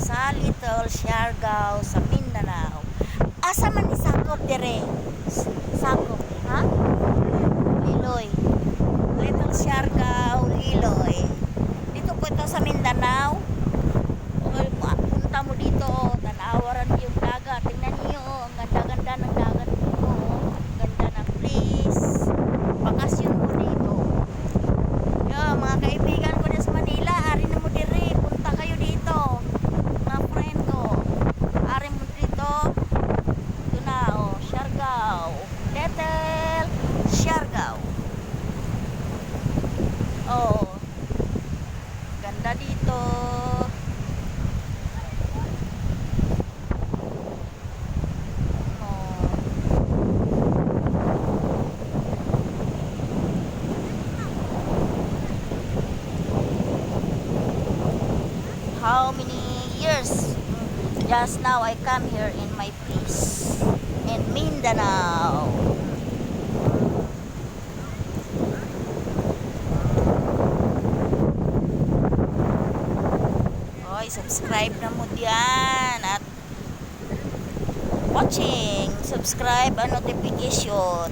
sa Little Siargao sa Mindanao. Asa man ni sakop dire? Sakop, ha? Liloy. Little Siargao, Liloy. Dito po ito sa Mindanao. Punta mo dito, tanawaran yung dagat. Tingnan niyo, ang ganda-ganda ng dagat dito. Ganda na place. Bakasyon mo dito. Yo, mga kaibigan ko dyan sa Manila, ari na mo diri, punta kayo dito. Mga friend ko. Ari mo dito. Ito na, oh, Siargao. Little Siargao. Oh. Ganda dito. How many years just now I come here in my place in Mindanao. Oy, subscribe na mo diyan at watching, subscribe and notification.